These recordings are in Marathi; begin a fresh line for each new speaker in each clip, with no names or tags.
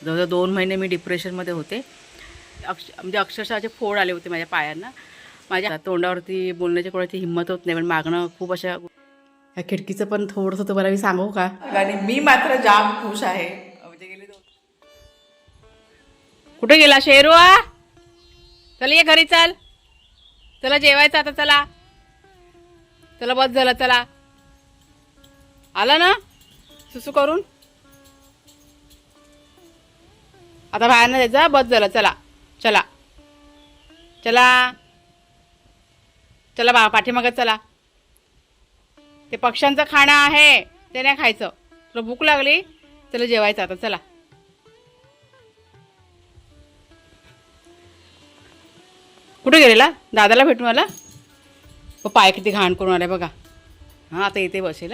जवळजवळ 2 महिने मी डिप्रेशनमध्ये होते. म्हणजे अक्षरशः असे फोड आले होते माझ्या पायांना. माझ्या तोंडावरती बोलण्याची कोणाची हिंमत होत नाही, पण मागणं खूप अशा. ह्या खिडकीचं पण थोडंसं तुम्हाला मी सांगू का? आणि मी मात्र जाम खुश आहे. म्हणजे गेले कुठे गेला शेरूआ? चल ये घरी, चल. चला जेवायचं आता, चला चला, बस झालं, चला. आला ना सुसू करून? आता बाहेर ना जायचं, बस झालं, चला चला चला चला बा पाठीमागं चला. ते पक्ष्यांचं खाणं आहे, ते नाही खायचं. तुला भूक लागली, चला जेवायचं आता, चला. कुठे गेलेला? दादाला भेटून आला? पाय किती घाण करून आलाय बघा. हां, आता इथे बसेल.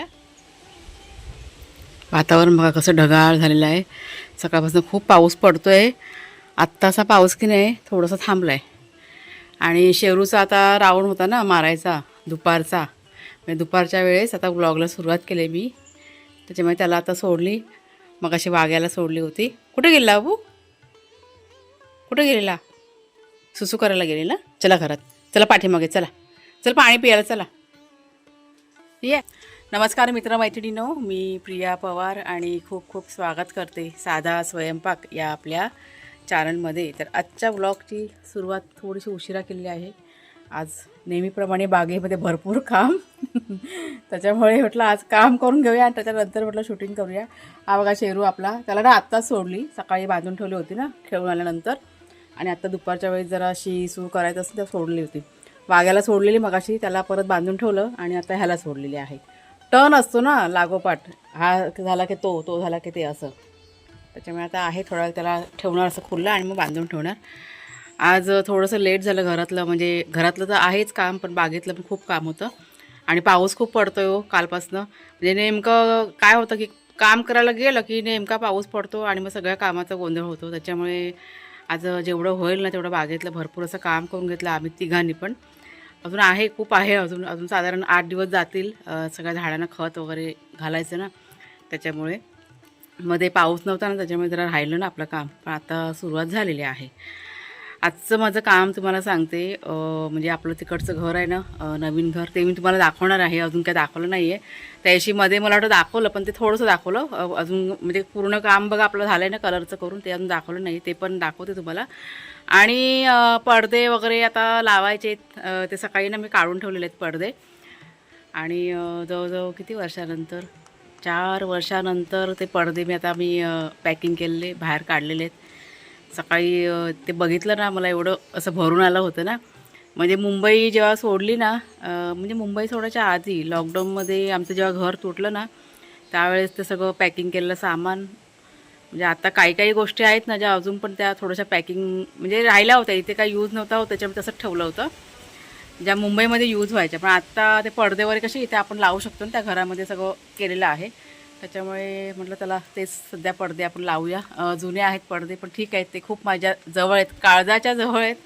वातावरण बघा कसं ढगाळ झालेलं आहे. सकाळपासून खूप पाऊस पडतोय. आत्ताचा पाऊस की नाही थोडासा थांबला आहे. आणि शेरूचा आता राऊंड होता ना मारायचा दुपारचा, म्हणजे दुपारच्या वेळेस आता व्लॉगला सुरुवात केली मी. त्याच्यामुळे त्याला आता सोडली. मग अशी वाघ्याला सोडली होती. कुठे गेला बाबू? कुठे गेलेला? सुसू करायला गेलेला. चला घरात, चला पाठीमागे, चला चल पाणी पियाला, चला ये. नमस्कार मित्रमैत्रिणींनो, मी प्रिया पवार आणि खूप खूप स्वागत करते साधा स्वयंपाक या आपल्या चॅनलमध्ये. तर आजच्या व्लॉगची सुरुवात थोडीशी उशिरा केली आहे. आज नेहमीप्रमाणे बागेमध्ये भरपूर काम त्याच्यामुळे म्हटलं आज काम करून घेऊया आणि त्याच्यानंतर म्हटलं शूटिंग करूया. हा बघा शेरू आपला, त्याला ना आत्ताच सोडली. सकाळी बांधून ठेवली होती ना खेळून आल्यानंतर, आणि आत्ता दुपारच्या वेळेस जरा सू करायचं असं त्या सोडली होती. वाघ्याला सोडलेली मगाशी, त्याला परत बांधून ठेवलं आणि आता ह्याला सोडलेली आहे. टर्न असतो ना लागोपाठ, हा झाला की तो झाला की ते असं. त्याच्यामुळे आता आहे थोडा त्याला ठेवणार असं खुल्लं आणि मग बांधून ठेवणार. आज थोडंसं लेट झालं घरातलं, म्हणजे घरातलं तर आहेच काम, पण बागेतलं पण खूप काम होतं. आणि पाऊस खूप पडतोय हो कालपासनं. म्हणजे नेमकं काय होतं की काम करायला गेलं की नेमका पाऊस पडतो आणि मग सगळ्या कामाचा गोंधळ होतो. त्याच्यामुळे आज जेवढं होईल ना तेवढं बागेतलं भरपूर असं काम करून घेतलं आम्ही तिघांनी पण. अजून आहे, खूप आहे, अजून साधारण 8 दिवस जातील सगळ्या झाडांना खत वगैरे घालायचं ना. त्याच्यामुळे मध्ये पाऊस नव्हता ना, त्याच्यामुळे जरा राहिलं ना आपलं काम. पण आता सुरुवात झालेली आहे. आजचं माझं काम तुम्हाला सांगते. म्हणजे आपलं तिकडचं घर आहे ना, नवीन घर, ते मी तुम्हाला दाखवणार आहे. अजून काय दाखवलं नाही आहे. त्याशी मध्ये मला वाटतं दाखवलं, पण ते थोडंसं दाखवलं. अजून म्हणजे पूर्ण काम बघा आपलं झालं आहे ना कलरचं करून, ते अजून दाखवलं नाही. ते पण दाखवते तुम्हाला. आणि पडदे वगैरे आता लावायचे. ते सकाळी ना मी काढून ठेवलेले आहेत पडदे. आणि जवळजवळ किती वर्षानंतर, 4 वर्षानंतर ते पडदे मी पॅकिंग केलेले, बाहेर काढलेले आहेत. सकाळी ते बघितलं ना, मला एवढं असं भरून आलं होतं ना. म्हणजे मुंबई जेव्हा सोडली ना, म्हणजे मुंबई सोडायच्या आधी लॉकडाऊनमध्ये आमचं जेव्हा घर तुटलं ना, त्यावेळेस ते सगळं पॅकिंग केलेलं सामान. म्हणजे आता काही गोष्टी आहेत ना ज्या अजून पण त्या थोड्याशा पॅकिंग म्हणजे राहिल्या होत्या. इथे काही यूज नव्हता होत, त्याच्यामुळे तसंच ठेवलं होतं, ज्या मुंबईमध्ये यूज व्हायच्या. पण आत्ता ते पडदे वगैरे कसे इथे आपण लावू शकतो ना, त्या घरामध्ये सगळं केलेलं आहे. त्याच्यामुळे म्हटलं त्याला तेच सध्या पडदे आपण लावूया. जुने आहेत पडदे, पण ठीक आहेत, ते खूप माझ्या जवळ आहेत, काळजाच्या जवळ आहेत.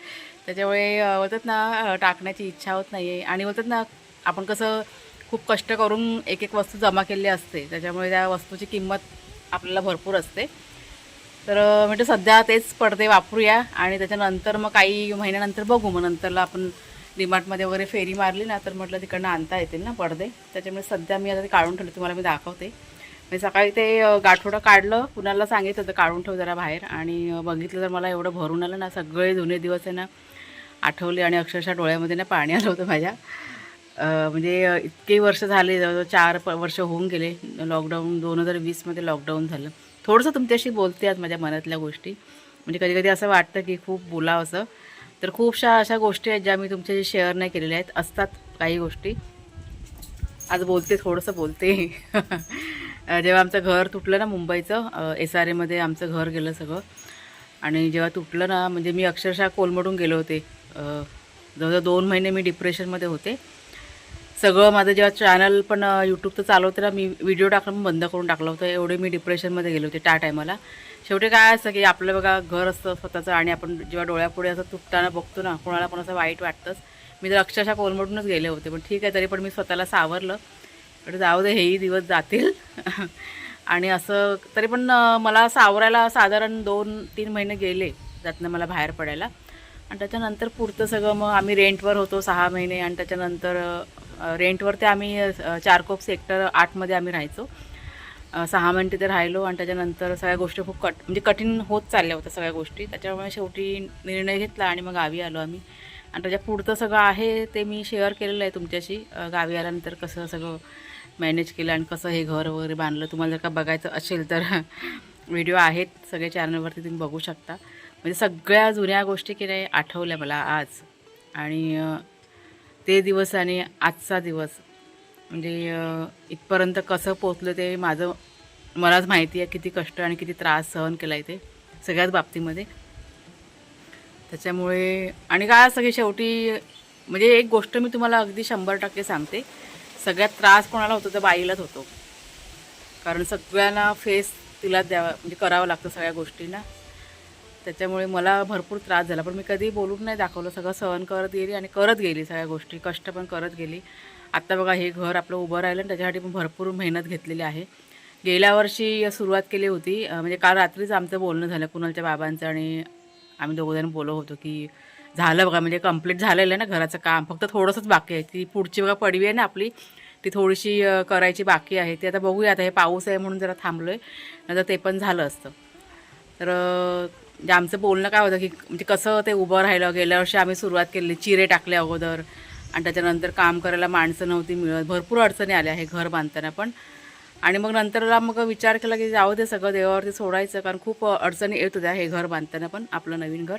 त्याच्यामुळे बोलतात ना टाकण्याची इच्छा होत नाही आहे. आणि बोलतात ना आपण कसं खूप कष्ट करून एक वस्तू जमा केलेली असते, त्याच्यामुळे त्या वस्तूची किंमत आपल्याला भरपूर असते. तर म्हणजे सध्या तेच पडदे वापरूया आणि त्याच्यानंतर मग काही महिन्यानंतर बघू. मग नंतरला आपण डीमार्टमध्ये वगैरे फेरी मारली ना, तर म्हटलं तिकडनं आणता येतील ना पडदे. त्याच्यामुळे सध्या मी आता ते काढून ठेवले, तुम्हाला मी दाखवते. मी सकाळी ते गाठोडं काढलं, कुणाला सांगितलं होतं काढून ठेव जरा बाहेर, आणि बघितलं तर मला एवढं भरून आलं ना, सगळे जुने दिवस आहे ना आठवले. आणि अक्षरशः डोळ्यामध्ये ना पाणी आलं होतं माझ्या. म्हणजे इतके वर्ष झाले, जवळजवळ 4 वर्ष होऊन गेले. लॉकडाऊन 2020मध्ये लॉकडाऊन झालं. थोडंसं तुमच्याशी बोलते आज माझ्या मनातल्या गोष्टी. म्हणजे कधी असं वाटतं की खूप बोलावं असं. तर खूपशा अशा गोष्टी आहेत ज्या मी तुमच्याशी शेअर नाही केलेल्या आहेत. असतात काही गोष्टी, आज बोलते, थोडंसं बोलते. जेव्हा आमचं घर तुटलं ना मुंबईचं, SRAमध्ये आमचं घर गेलं सगळं. आणि जेव्हा तुटलं ना, म्हणजे मी अक्षरशः कोलमडून गेले होते. जवळजवळ 2 महिने मी डिप्रेशनमध्ये होते. सगळं माझं जेव्हा चॅनल पण यूट्यूबचं चालवते ना, मी व्हिडिओ टाकणं पण बंद करून टाकलं होतं. एवढे मी डिप्रेशनमध्ये गेले होते त्या टायमाला. शेवटी काय असतं की आपलं बघा घर असतं स्वतःचं, आणि आपण जेव्हा डोळ्यापुढे असं तुटताना बघतो ना, कोणाला पण असं वाईट वाटतंच. मी तर अक्षरशः कोलमडूनच गेले होते. पण ठीक आहे, तरी पण मी स्वतःला सावरलं. तर जाऊ दे, हेही दिवस जातील. आणि असं तरी पण मला सावरायला साधारण 2-3 महिने गेले त्यातनं मला बाहेर पडायला. आणि त्याच्यानंतर पुढचं सगळं मग आम्ही रेंटवर होतो 6 महिने आणि त्याच्यानंतर रेंटवर ते आम्ही चारकोप सेक्टर 8मध्ये आम्ही राहायचो. 6 महिने तिथे राहिलो आणि त्याच्यानंतर सगळ्या गोष्टी खूप म्हणजे कठीण होत चालल्या होत्या सगळ्या गोष्टी. त्याच्यामुळे शेवटी निर्णय घेतला आणि मग गावी आलो आम्ही. आणि त्याच्या पुढचं सगळं आहे ते मी शेअर केलेलं आहे तुमच्याशी. गावी आल्यानंतर कसं सगळं मॅनेज केलं आणि कसं हे घर वगैरे बांधलं. तुम्हाला जर का बघायचं असेल तर व्हिडिओ आहेत सगळे चॅनलवरती, तुम्ही बघू शकता. म्हणजे सगळ्या जुन्या गोष्टी की नाही आठवल्या मला आज. आणि ते दिवस आणि आजचा दिवस म्हणजे इथपर्यंत कसं पोचलं ते मलाच माहिती आहे. किती कष्ट आणि किती त्रास सहन केला आहे ते सगळ्याच बाबतीमध्ये. त्याच्यामुळे आणि काय सगळी शेवटी म्हणजे एक गोष्ट मी तुम्हाला अगदी 100% सांगते, सगळ्यात त्रास कोणाला होतो तर बाईलाच होतो. कारण सगळ्यांना फेस तिला द्यावा म्हणजे करावं लागतं सगळ्या गोष्टींना. त्याच्यामुळे मला भरपूर त्रास झाला, पण मी कधी बोलून नाही दाखवलं. सगळं सहन करत गेली आणि करत गेली सगळ्या गोष्टी, कष्ट पण करत गेली. आत्ता बघा हे घर आपलं उभं राहिलं आणि त्याच्यासाठी पण भरपूर मेहनत घेतलेली आहे. गेल्या वर्षी सुरुवात केली होती, म्हणजे काल रात्रीच आमचं बोलणं झालं कुणालच्या बाबांचं आणि आम्ही दोघंजण बोलत होतो की झालं बघा म्हणजे कंप्लीट झालेलं आहे ना घराचं काम, फक्त थोडंसंच बाकी आहे. ती पुढची बघा पडवी आहे ना आपली, ती थोडीशी करायची बाकी आहे. ती आता बघूया, आता हे पाऊस आहे म्हणून जरा थांबलो आहे, नंतर ते पण झालं असतं. तर म्हणजे आमचं बोलणं काय होतं की म्हणजे कसं ते उभं राहिलं. गेल्या वर्षी आम्ही सुरुवात केली, चिरे टाकले अगोदर आणि त्याच्यानंतर काम करायला माणसं नव्हती मिळत, भरपूर अडचणी आल्या हे घर बांधताना पण. आणि मग नंतरला मग विचार केला की जाऊ दे सगळं देवावरती सोडायचं, कारण खूप अडचणी येत होत्या हे घर बांधताना पण, आपलं नवीन घर.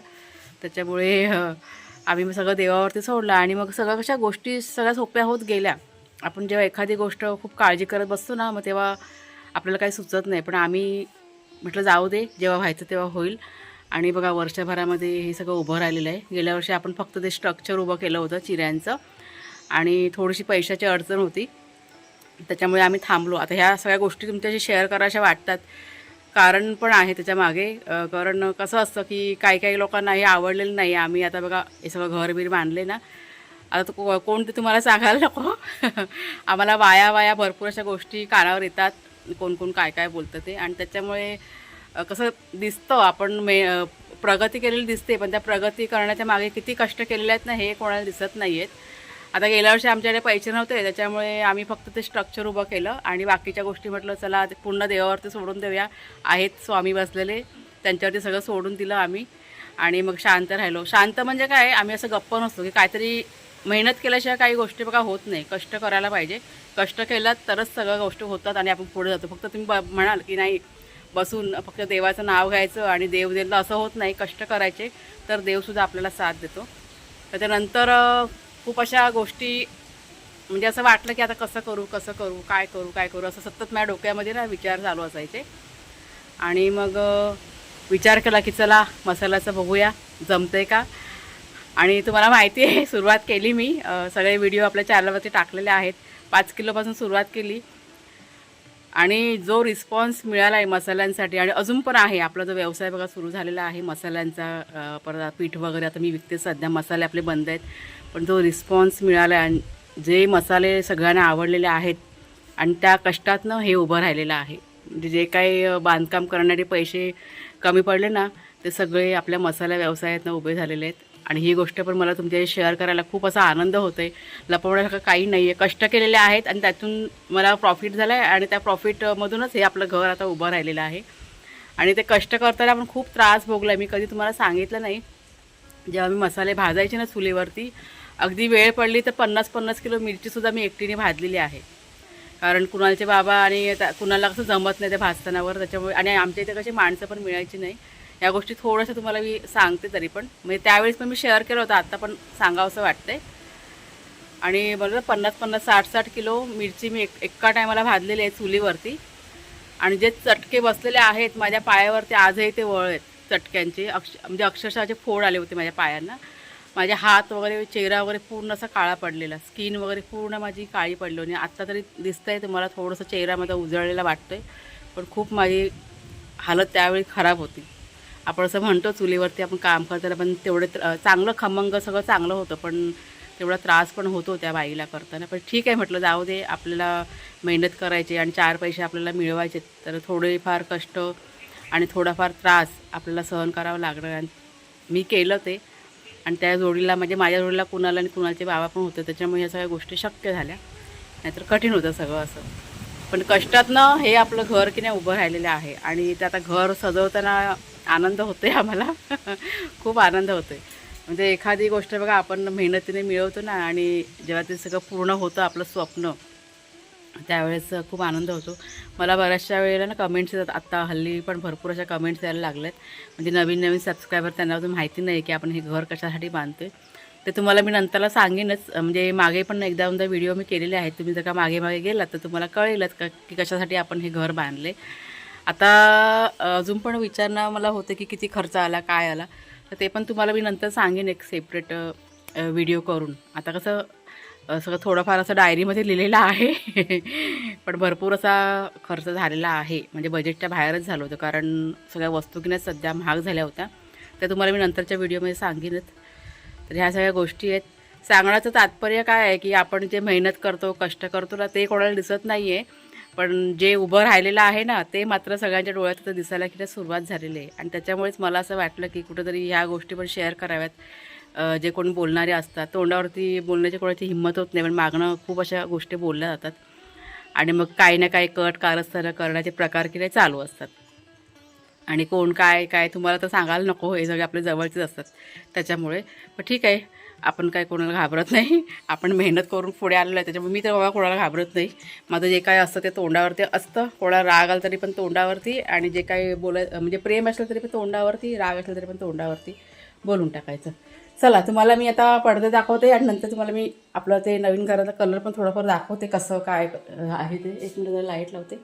त्याच्यामुळे आम्ही मग सगळं देवावरती सोडलं आणि मग सगळ्या कशा गोष्टी सगळ्या सोप्या होत गेल्या. आपण जेव्हा एखादी गोष्ट खूप काळजी करत बसतो ना, मग तेव्हा आपल्याला काही सुचत नाही. पण आम्ही म्हटलं जाऊ दे, जेव्हा व्हायचं तेव्हा होईल. आणि बघा वर्षभरामध्ये हे सगळं उभं राहिलेलं आहे. गेल्या वर्षी आपण फक्त ते स्ट्रक्चर उभं केलं होतं चिऱ्यांचं आणि थोडीशी पैशाची अडचण होती, त्याच्यामुळे आम्ही थांबलो. आता ह्या सगळ्या गोष्टी तुमच्याशी शेअर करायच्या वाटतात, कारण पण आहे त्याच्यामागे. कारण कसं असतं की काही लोकांना हे आवडलेलं नाही. आम्ही आता बघा हे सगळं घरबीर बांधले ना, आता कोण ते तुम्हाला सांगायला नको. आम्हाला वाया भरपूर अशा गोष्टी कानावर येतात, कोण काय बोलतं ते. आणि त्याच्यामुळे कसं दिसतं आपण प्रगती केलेली दिसते, पण त्या प्रगती करण्याच्या मागे किती कष्ट केलेले आहेत ना हे कोणाला दिसत नाही आहेत. आता गेल्या वर्षी आमच्याकडे पैसे नव्हते, त्याच्यामुळे आम्ही फक्त ते स्ट्रक्चर उभं केलं आणि बाकीच्या गोष्टी म्हटलं चला पूर्ण देवावरती सोडून देऊया. आहेत स्वामी बसलेले, त्यांच्यावरती सगळं सोडून दिलं आम्ही आणि मग शांत राहिलो. शांत म्हणजे काय, आम्ही असं गप्प नसतो की काहीतरी मेहनत केल्याशिवाय काही गोष्टी बघा होत नाही. कष्ट करायला पाहिजे, कष्ट केलात तरच सगळ्या गोष्टी होतात आणि आपण पुढे जातो. फक्त तुम्ही म्हणाल की नाही बसून फक्त देवाचं नाव घ्यायचं आणि देव दिलं असं होत नाही. कष्ट करायचे तर देवसुद्धा आपल्याला साथ देतो. त्याच्यानंतर खूप अशा गोष्टी म्हणजे असं वाटलं की आता कसं करू काय करू असं सतत माझ्या डोक्यामध्ये ना विचार चालू असायचे. आणि मग विचार केला की चला मसाल्याचं बघूया जमतंय का. आणि तुम्हाला माहिती आहे सुरुवात केली मी, सगळे व्हिडिओ आपल्या चॅनलवरती टाकलेले आहेत. 5 किलोपासून सुरुवात केली आणि जो रिस्पॉन्स मिळाला आहे मसाल्यांसाठी आणि अजून पण आहे. आपला जो व्यवसाय बघा सुरू झालेला आहे मसाल्यांचा, परत पीठ वगैरे आता मी विकते सध्या, मसाले आपले बंद आहेत. पण जो रिस्पॉन्स मिळाला आहे आणि जे मसाले सगळ्यांना आवडलेले आहेत आणि त्या कष्टातनं हे उभं राहिलेलं आहे. म्हणजे जे काही बांधकाम करणारे पैसे कमी पडले ना, ते सगळे आपल्या मसाला व्यवसायातनं उभे झालेले आहेत. आणि ही गोष्ट पण मला तुमच्याशी शेअर करायला खूप असा आनंद होतो आहे. लपवण्यासारखं काही नाही आहे, कष्ट केलेले आहेत आणि त्यातून मला प्रॉफिट झालं आहे आणि त्या प्रॉफिटमधूनच हे आपलं घर आता उभं राहिलेलं आहे. आणि ते कष्ट करताना आपण खूप त्रास भोगला आहे. मी कधी तुम्हाला सांगितलं नाही, जेव्हा मी मसाले भाजायचे ना चुलीवरती, अगदी वेळ पडली तर 50-50 किलो मिरचीसुद्धा मी एकटीने भाजलेली आहे. कारण कुणालचे बाबा आणि कुणाला कसं जमत नाही ते भाजतानावर, त्याच्यामुळे. आणि आमच्या इथे कशी माणसं पण मिळायची नाही. या गोष्टी थोड्याशा तुम्हाला मी सांगते तरी पण, म्हणजे त्यावेळेस पण मी शेअर केलं होतं, आत्ता पण सांगावंसं वाटतंय. आणि बरोबर 50-50, 60-60 किलो मिरची मी एका टायमाला भाजलेली आहे चुलीवरती. आणि जे चटके बसलेले आहेत माझ्या पायावरती आजही ते वळ आहेत चटक्यांचे, म्हणजे अक्षरशः फोड आले होते माझ्या पायांना. माझे हात वगैरे चेहरा वगैरे पूर्ण असा काळा पडलेला, स्किन वगैरे पूर्ण माझी काळी पडली. आणि आत्ता तरी दिसतंय तुम्हाला थोडंसं चेहरा माझा उजळलेला वाटतोय, पण खूप माझी हालत त्यावेळी खराब होती. आपण असं म्हणतो चुलीवरती आपण काम करताना पण तेवढे चांगलं खमंग सगळं चांगलं होतं, पण तेवढा त्रास पण होतो त्या बाईला करताना. पण ठीक आहे म्हटलं, जाऊ दे, आपल्याला मेहनत करायची आणि 4 पैसे आपल्याला मिळवायचे, तर थोडेफार कष्ट आणि थोडाफार त्रास आपल्याला सहन करावं लागणार. आणि मी केलं ते, आणि त्या जोडीला म्हणजे माझ्या जोडीला कुणाला आणि कुणाचे बाबा पण होते, त्याच्यामुळे ह्या सगळ्या गोष्टी शक्य झाल्या, नाहीतर कठीण होतं सगळं असं. पण कष्टातनं हे आपलं घर की नाही उभं राहिलेलं आहे. आणि ते आता घर सजवताना आनंद होतो आहे आम्हाला खूप आनंद होतो आहे. म्हणजे एखादी गोष्ट बघा आपण मेहनतीने मिळवतो ना, आणि जेव्हा ते सगळं पूर्ण होतं आपलं स्वप्न, त्यावेळेस खूप आनंद होतो. मला बऱ्याचशा वेळेला ना कमेंट्स येतात, आत्ता हल्ली पण भरपूर अशा कमेंट्स यायला लागल्यात. म्हणजे नवीन नवीन सबस्क्रायबर, त्यांना अजून माहिती नाही की आपण हे घर कशासाठी बांधतो आहे. ते तुम्हाला मी नंतरला सांगेनच. म्हणजे मागे पण एकदा व्हिडिओ मी केलेले आहेत, तुम्ही जर का मागे मागे गेलात तर तुम्हाला कळेलच का की कशासाठी आपण हे घर बांधले. आता अजून पण विचारणं मला होतं की किती खर्च आला, काय आला, तर ते पण तुम्हाला मी नंतर सांगेन एक सेपरेट व्हिडिओ करून. आता कसं सगळं थोडंफार असं डायरीमध्ये लिहिलेलं आहे पण भरपूर असा खर्च झालेला आहे. म्हणजे बजेटच्या बाहेरच झालं होतं, कारण सगळ्या वस्तू की नाही सध्या महाग झाल्या होत्या. त्या तुम्हाला मी नंतरच्या व्हिडिओमध्ये सांगेनच. तर ह्या सगळ्या गोष्टी आहेत. सांगण्याचं तात्पर्य काय आहे की आपण जे मेहनत करतो, कष्ट करतो ना, ते कोणाला दिसत नाही आहे. पण जे उभं राहिलेलं आहे ना, ते मात्र सगळ्यांच्या डोळ्यात तर दिसायला की सुरुवात झालेली आहे. आणि त्याच्यामुळेच मला असं वाटलं की कुठंतरी ह्या गोष्टी पण शेअर कराव्यात. जे कोणी बोलणारे असतात, तोंडावरती बोलण्याची कोणाची हिंमत होत नाही, पण मागणं खूप अशा गोष्टी बोलल्या जातात. आणि मग काही ना काही कट कारस्थानं करण्याचे प्रकार की नाही चालू असतात. आणि कोण काय काय तुम्हाला तर सांगायला नको, हे सगळे आपले जवळचेच असतात. त्याच्यामुळे पण ठीक आहे, आपण काय कोणाला घाबरत नाही. आपण मेहनत करून पुढे आलेलो आहे, त्याच्यामुळे मी तर बाबा कोणाला घाबरत नाही. माझं जे काय असतं ते तोंडावरती असतं. कोणाला राग आला तरी पण तोंडावरती, आणि जे काही म्हणजे प्रेम असलं तरी पण तोंडावरती, राग असलं तरी पण तोंडावरती बोलून टाकायचं. चला, तुम्हाला मी आता पडदे दाखवते आणि नंतर तुम्हाला मी आपलं ते नवीन घराचा कलर पण थोडंफार दाखवते, कसं काय आहे ते. एक मिनिट जरा लाईट लावते.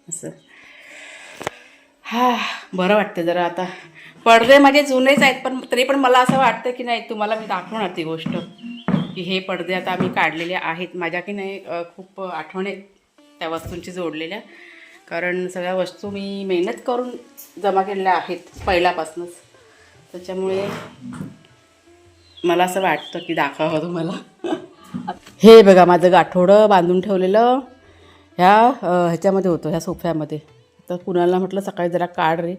असं बरं वाटतं जरा. आता पडदे माझे जुनेच आहेत, पण तरी पण मला असं वाटतं की नाही, तुम्हाला मी दाखवणार ती गोष्ट की हे पडदे आता आम्ही काढलेले आहेत. माझ्या की नाही खूप आठवणी त्या वस्तूंची जोडलेल्या, कारण सगळ्या वस्तू मी मेहनत करून जमा केलेल्या आहेत पहिल्यापासूनच. त्याच्यामुळे मला असं वाटतं की दाखवावं तुम्हाला. हे बघा, माझं गाठोडं बांधून ठेवलेलं ह्याच्यामध्ये होतं, ह्या सोफ्यामध्ये. तर कुणाला म्हटलं सकाळी जरा काढ रे,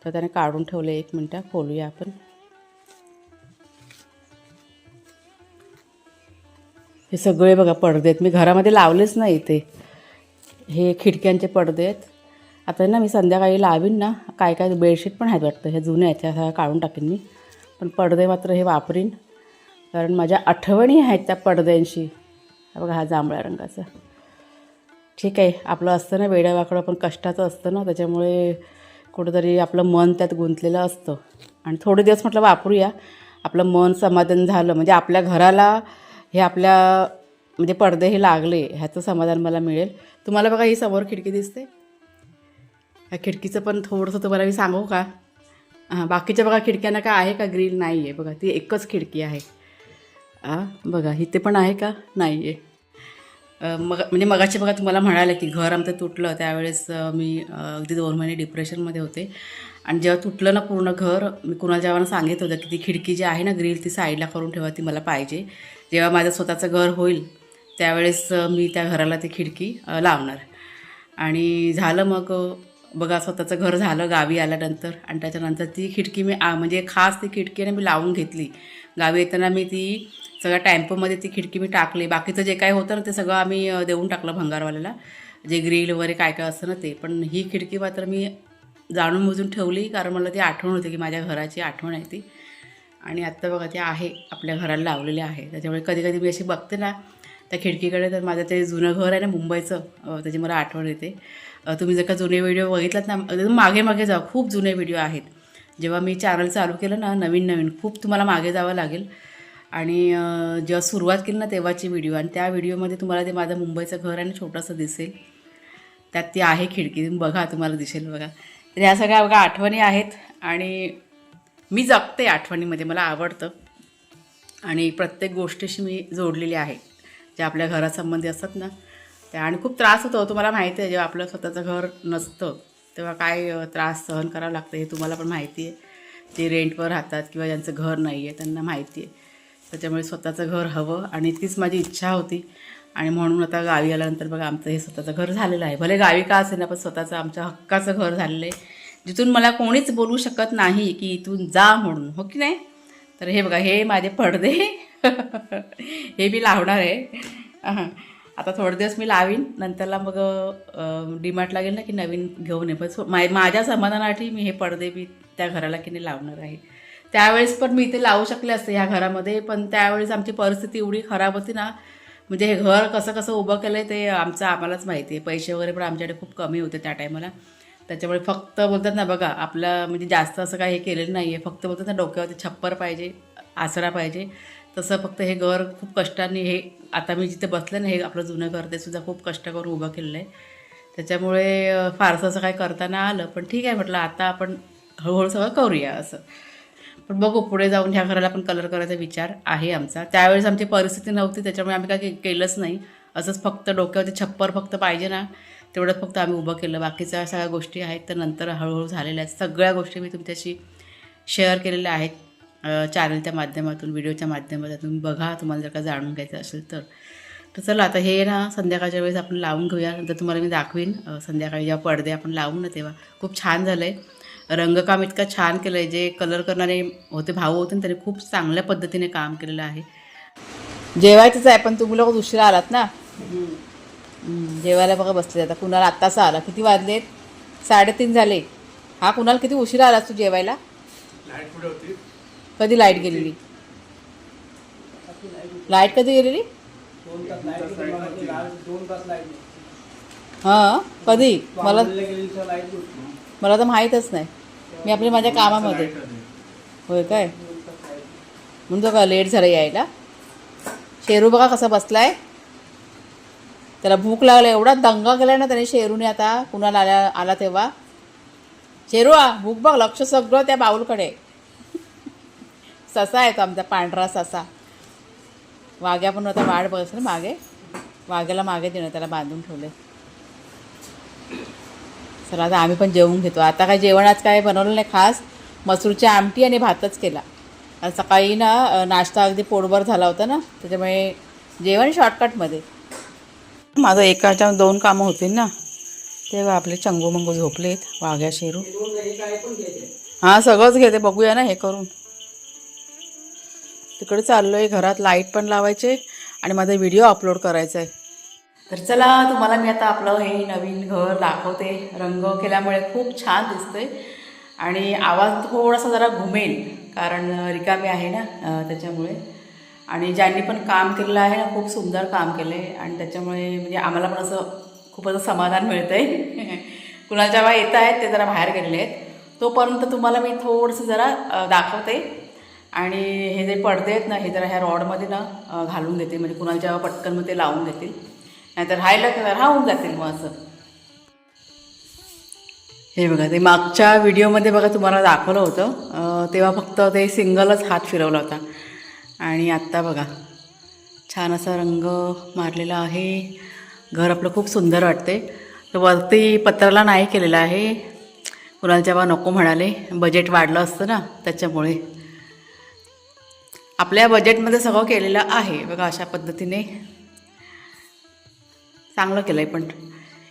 तर त्याने काढून ठेवलं. एक मिनटं खोलूया आपण. हे सगळे बघा पडदे आहेत, मी घरामध्ये लावलेच नाही ते. हे खिडक्यांचे पडदे आहेत. आता ना मी संध्याकाळी लावीन ना, काय काय बेडशीट पण आहेत वाटतं, हे जुने आहेत, ह्या काढून टाकेन मी. पण पडदे मात्र हे वापरीन, कारण माझ्या आठवणी आहेत त्या पडद्यांशी. हा बघा, हा जांभळ्या रंगाचा. ठीक आहे, आपलं असतं ना वेड्यावाकडं, पण कष्टाचं असतं ना, त्याच्यामुळे कुठंतरी आपलं मन त्यात गुंतलेलं असतं. आणि थोडे दिवस म्हटलं वापरूया, आपलं मन समाधान झालं म्हणजे आपल्या घराला हे आपल्या म्हणजे पडदे हे लागले ह्याचं समाधान मला मिळेल. तुम्हाला बघा ही समोर खिडकी दिसते, ह्या खिडकीचं पण थोडंसं तुम्हाला मी सांगू का? बाकीच्या बघा खिडक्यांना काय आहे का ग्रिल? नाही आहे बघा, ती एकच खिडकी आहे. बघा इथे पण आहे का? नाही आहे. म्हणजे मगाशी बघा तुम्हाला म्हणाले की घर आमचं तुटलं, त्यावेळेस मी अगदी 2 महिने डिप्रेशनमध्ये होते. आणि जेव्हा तुटलं ना पूर्ण घर, मी कुणाला जेव्हा सांगितलं होतं की ती खिडकी जी आहे ना ग्रिल, ती साईडला करून ठेवा, ती मला पाहिजे. जेव्हा माझं स्वतःचं घर होईल त्यावेळेस मी त्या घराला ती खिडकी लावणार. आणि झालं मग बघा, स्वतःचं घर झालं गावी आल्यानंतर. आणि त्याच्यानंतर ती खिडकी मी म्हणजे खास ती खिडकीने मी लावून घेतली. गावी येताना मी ती सगळ्या टॅम्पोमध्ये ती खिडकी मी टाकली. बाकीचं जे काय होतं ना ते सगळं आम्ही देऊन टाकलं भंगारवाल्याला, जे ग्रिल वगैरे काय काय असतं ना ते. पण ही खिडकी मात्र मी जाणून बुजून ठेवली, कारण मला ती आठवण होती की माझ्या घराची आठवण आहे ती. आणि आत्ता बघा ते आहे, आपल्या घराला लावलेले आहे. त्याच्यामुळे कधी कधी मी अशी बघते ना त्या खिडकीकडे, तर माझं ते जुनं घर आहे ना मुंबईचं, त्याची मला आठवण येते. तुम्ही जर का जुने व्हिडिओ बघितलात ना, मागे मागे जा, खूप जुने व्हिडिओ आहेत. जेव्हा मी चॅनल चालू केलं ना नवीन खूप तुम्हाला मागे जावं लागेल. आणि जेव्हा सुरुवात केली ना तेव्हाची व्हिडिओ, आणि त्या व्हिडिओमध्ये तुम्हाला ते माझं मुंबईचं घर आहे ना छोटंसं दिसेल, त्यात ती आहे खिडकी, तुम्ही बघा, तुम्हाला दिसेल बघा. तर ह्या सगळ्या बघा आठवणी आहेत, आणि मी जगते आठवणीमध्ये, मला आवडतं. आणि प्रत्येक गोष्टीशी मी जोडलेली आहे ज्या आपल्या घरासंबंधी असतात ना त्या. आणि खूप त्रास होतो, तुम्हाला माहिती आहे, जेव्हा आपलं स्वतःचं घर नसतं तेव्हा काय त्रास सहन करावं लागतं, हे तुम्हाला पण माहिती आहे. जे रेंटवर राहतात किंवा ज्यांचं घर नाही आहे त्यांना माहिती आहे त्याच्यामुळे स्वतःचं घर हवं आणि तीच माझी इच्छा होती. आणि म्हणून आता गावी आल्यानंतर बघा आमचं हे स्वतःचं घर झालेलं आहे. भले गावी का असेल ना, पण स्वतःचं आमच्या हक्काचं घर झालेलं आहे, जिथून मला कोणीच बोलू शकत नाही की इथून जा म्हणून, हो की नाही. तर हे बघा, हे माझे पडदे हे मी लावणार आहे. आता थोडे दिवस मी लावीन, नंतरला मग डीमार्टला गेलं ना की नवीन घेऊन ये. पण माझ्या समाधानासाठी मी हे पडदे मी त्या घराला की नाही लावणार आहे. त्यावेळेस पण मी इथे लावू शकले असते ह्या घरामध्ये, पण त्यावेळेस आमची परिस्थिती एवढी खराब होती ना, म्हणजे हे घर कसं कसं उभं केलं आहे ते आम्हालाच माहिती आहे. पैसे वगैरे पण आमच्याकडे खूप कमी होते त्या टायमाला. त्याच्यामुळे फक्त बोलतात ना बघा, आपलं म्हणजे जास्त असं काही हे केलेलं नाही आहे. फक्त बोलतात ना डोक्यावरती छप्पर पाहिजे, आसरा पाहिजे. तसं फक्त हे घर खूप कष्टाने, हे आता मी जिथे बसले ना, हे आपलं जुनं घर, ते सुद्धा खूप कष्ट करून उभं केलेलं आहे. त्याच्यामुळे फारसं असं काही करता नाही आलं. पण ठीक आहे म्हटलं, आता आपण हळूहळू सगळं करूया असं. पण बघू पुढे जाऊन ह्या घराला पण कलर करायचा विचार आहे आमचा. त्यावेळेस आमची परिस्थिती नव्हती, त्याच्यामुळे आम्ही काय केलंच नाही. असंच फक्त डोक्यावरती छप्पर फक्त पाहिजे ना, तेवढंच फक्त आम्ही उभं केलं. बाकीच्या सगळ्या गोष्टी आहेत तर नंतर हळूहळू झालेल्या आहेत. सगळ्या गोष्टी मी तुमच्याशी शेअर केलेल्या आहेत चॅनलच्या माध्यमातून, व्हिडिओच्या माध्यमातून. बघा, तुम्हाला जर का जाणून घ्यायचं असेल तर. चला आता हे ना संध्याकाळच्या वेळेस आपण लावून घेऊया. नंतर तुम्हाला मी दाखवीन संध्याकाळी जेव्हा पडदे आपण लावून ना तेव्हा. खूप छान झालं आहे. रंगकाम इतकं छान केलं आहे. जे कलर करणारे होते, भाऊ होते ना, त्यांनी खूप चांगल्या पद्धतीने काम केलेलं आहे. जेवायचंच आहे, पण तुम्ही लोक उशिरा आलात ना. जेवायला बघा बसले. आता कुणाल आत्तासा आला. किती वाजलेत? 3:30 झाले. हा कुणाल, किती उशिरा आलास तू जेवायला?
लाईट कुठे होती?
कधी लाईट गेलेली? लाईट कधी गेलेली?
2 तास लाईट.
हां, कधी? मला
मला
तर माहीतच नाही. मी आपल्या माझ्या कामामध्ये. होय काय? म्हणतो का लेट झालं यायला. शेरू बघा कसा बसलाय. त्याला भूक लागला, एवढा दंगा केला ना त्याने शेरूने. आता कुणाला आला तेव्हा, शेरू भूक बघ, लक्ष सगळं त्या बाऊलकडे. ससा आहे तो आमचा, पांढरा ससा. वाघ्या पण आता वाढ बघस ना मागे. वाघ्याला मागे देणं, त्याला बांधून ठेवले. चला आता आम्ही पण जेवून घेतो. आता काय जेवण आज काय बनवलं नाही खास. मसूरची आमटी आणि भातच केला. आणि सकाळी ना नाश्ता अगदी पोटभर झाला होता ना, त्याच्यामुळे जेवण शॉर्टकटमध्ये. माझं एकाच्या 2 कामं होतील ना, तेव्हा आपले चंगू मंगू झोपलेत. वाघ्या शेरू हां सगळंच घेते. बघूया ना हे करून. तिकडे चाललो आहे. घरात लाईट पण लावायचे आणि माझा व्हिडिओ अपलोड करायचा आहे. तर चला, तुम्हाला मी आता आपलं हे नवीन घर दाखवते. रंग केल्यामुळे खूप छान दिसतंय आणि आवाज थोडासा जरा घुमेल, कारण रिकामी आहे ना त्याच्यामुळे. आणि ज्यांनी पण काम केलेलं आहे ना, खूप सुंदर काम केलं आहे आणि त्याच्यामुळे म्हणजे आम्हाला पण असं खूप असं समाधान मिळतं आहे. कुणाच्या जेव्हा येत आहेत ते जरा बाहेर गेलेले आहेत, तोपर्यंत तुम्हाला मी थोडंसं जरा दाखवते. आणि हे जे पडदे आहेत ना, हे जरा ह्या रॉडमध्ये ना घालून देते, म्हणजे कुणाला जेव्हा पटकन मग ते लावून देतील. नाहीतर राहून जातील मग असं. हे बघा, ते मागच्या व्हिडिओमध्ये बघा तुम्हाला दाखवलं होतं, तेव्हा फक्त ते सिंगलच हात फिरवला होता. आणि आत्ता बघा छान असा रंग मारलेला आहे. घर आपलं खूप सुंदर वाटते. तर वरती पत्राला नाही केलेलं आहे, कुणाला जेव्हा नको म्हणाले, बजेट वाढलं असतं ना त्याच्यामुळे. आपल्या बजेटमध्ये सगळं केलेलं आहे बघा. अशा पद्धतीने चांगलं केलं आहे. पण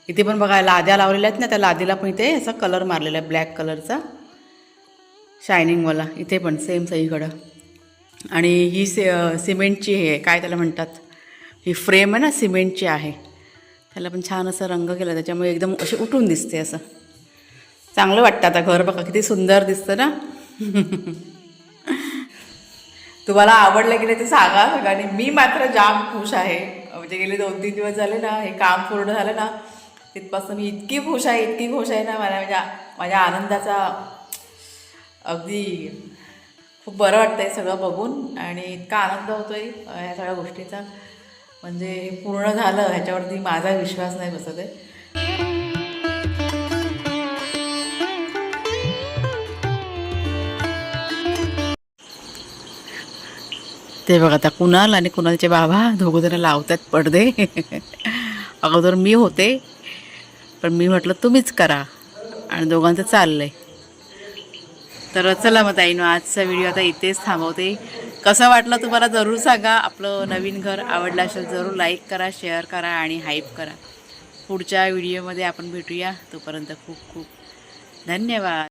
इथे पण बघा लाद्या लावलेल्या आहेत ना, त्या लादीला पण इथे असा कलर मारलेला आहे, ब्लॅक कलरचा शायनिंगवाला. इथे पण सेम सगळीकडं. आणि ही सिमेंटची हे आहे, काय त्याला म्हणतात, ही फ्रेम आहे ना सिमेंटची आहे, त्याला पण छान असा रंग केला, त्याच्यामुळे एकदम अशी उठून दिसते. असं चांगलं वाटतं. आता घर बघा किती सुंदर दिसतं ना. तुम्हाला आवडलं की नाही ते सांगा. आणि मी मात्र जाम खुश आहे. म्हणजे गेले 2-3 दिवस झाले ना, हे काम पूर्ण झालं ना, तिथपासून मी इतकी खुश आहे ना. मला माझ्या आनंदाचा अगदी खूप बरं वाटतं आहे सगळं बघून. आणि इतका आनंद होतो आहे ह्या सगळ्या गोष्टीचा, म्हणजे हे पूर्ण झालं ह्याच्यावरती माझा विश्वास नाही बसत आहे. ते बघा, आता कुणाल आणि कुणालचे बाबा दोघंजणं लावतात पडदे. अगोदर मी होते, पण मी म्हटलं तुम्हीच करा, आणि दोघांचं चाललं आहे. तर चला मग ताईनो, आजचा व्हिडिओ आता इथेच थांबवते. कसं वाटलं तुम्हाला जरूर सांगा. आपलं नवीन घर आवडलं असेल जरूर लाईक करा, शेअर करा आणि हाईप करा. पुढच्या व्हिडिओमध्ये आपण भेटूया. तोपर्यंत खूप खूप धन्यवाद.